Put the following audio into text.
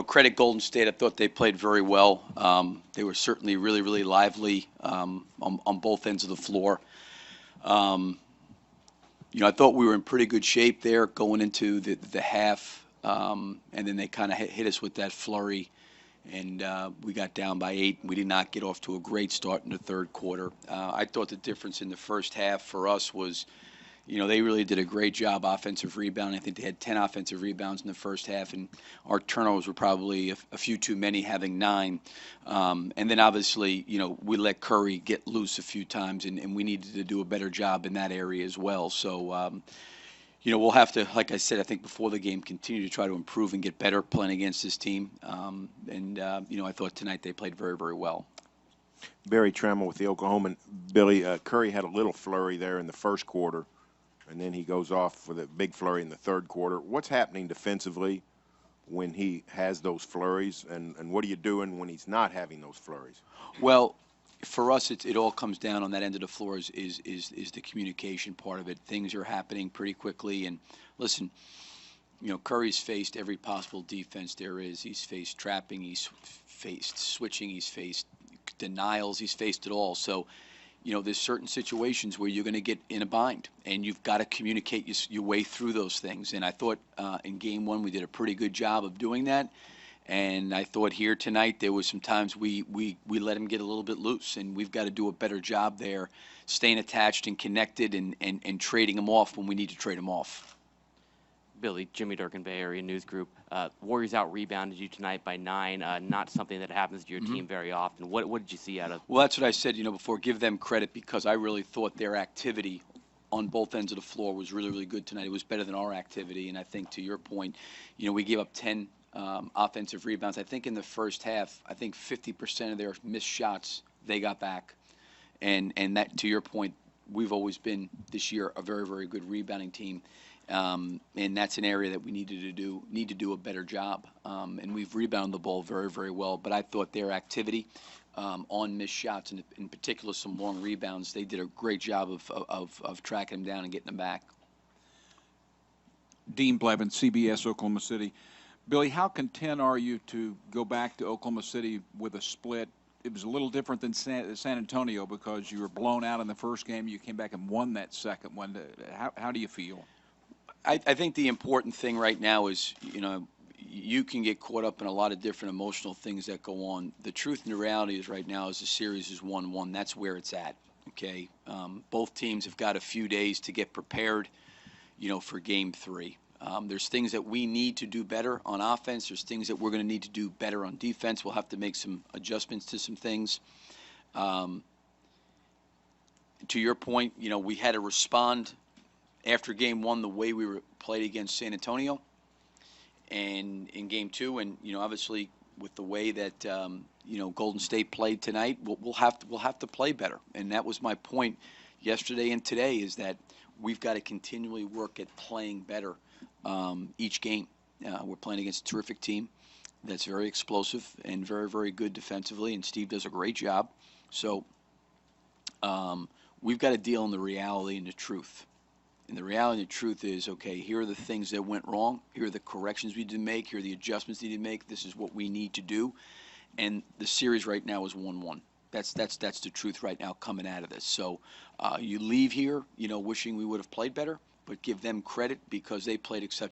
Credit Golden State. I thought they played very well. They were certainly really, really lively on both ends of the floor. Um, I thought we were in pretty good shape there going into the half, and then they kind of hit us with that flurry, and we got down by 8. We did not get off to a great start in the third quarter. I thought the difference in the first half for us was they really did a great job offensive rebounding. I think they had 10 offensive rebounds in the first half, and our turnovers were probably a few too many, having 9. And then obviously, we let Curry get loose a few times, and we needed to do a better job in that area as well. So, we'll have to, like I said, I think before the game, continue to try to improve and get better playing against this team. I thought tonight they played very, very well. Barry Trammell with the Oklahoman. Billy, Curry had a little flurry there in the first quarter, and then he goes off with a big flurry in the third quarter. What's happening defensively when he has those flurries, and what are you doing when he's not having those flurries? Well, for us, it all comes down on that end of the floor is the communication part of it. Things are happening pretty quickly, and listen, Curry's faced every possible defense there is. He's faced trapping, he's faced switching, he's faced denials, he's faced it all. So there's certain situations where you're going to get in a bind, and you've got to communicate your way through those things. And I thought in Game 1 we did a pretty good job of doing that. And I thought here tonight there was some times we let him get a little bit loose, and we've got to do a better job there, staying attached and connected and trading him off when we need to trade him off. Billy, Jimmy Durkin, Bay Area News Group. Warriors out-rebounded you tonight by 9. Not something that happens to your team very often. What did you see out of? Well, that's what I said, before. Give them credit, because I really thought their activity on both ends of the floor was really, really good tonight. It was better than our activity, and I think to your point, we gave up 10 offensive rebounds. I think in the first half, I think 50% of their missed shots they got back, and that, to your point, we've always been this year a very, very good rebounding team. And that's an area that we need to do a better job. And we've rebounded the ball very, very well. But I thought their activity on missed shots, and in particular some long rebounds, they did a great job of tracking them down and getting them back. Dean Blevins, CBS, Oklahoma City. Billy, how content are you to go back to Oklahoma City with a split? It was a little different than San Antonio because you were blown out in the first game. You came back and won that second one. How do you feel? I think the important thing right now is, you can get caught up in a lot of different emotional things that go on. The truth and the reality is right now is the series is 1-1. That's where it's at, okay? Both teams have got a few days to get prepared, for Game 3. There's things that we need to do better on offense. There's things that we're going to need to do better on defense. We'll have to make some adjustments to some things. To your point, we had to respond after Game 1 the way we played against San Antonio, and in Game 2, and obviously with the way that Golden State played tonight, we'll have to play better. And that was my point yesterday and today, is that we've got to continually work at playing better each game. We're playing against a terrific team that's very explosive and very, very good defensively, and Steve does a great job. So we've got to deal in the reality and the truth. And the reality and the truth is, okay, here are the things that went wrong. Here are the corrections we need to make. Here are the adjustments we need to make. This is what we need to do. And the series right now is 1-1. That's the truth right now coming out of this. So you leave here, wishing we would have played better, but give them credit because they played exceptionally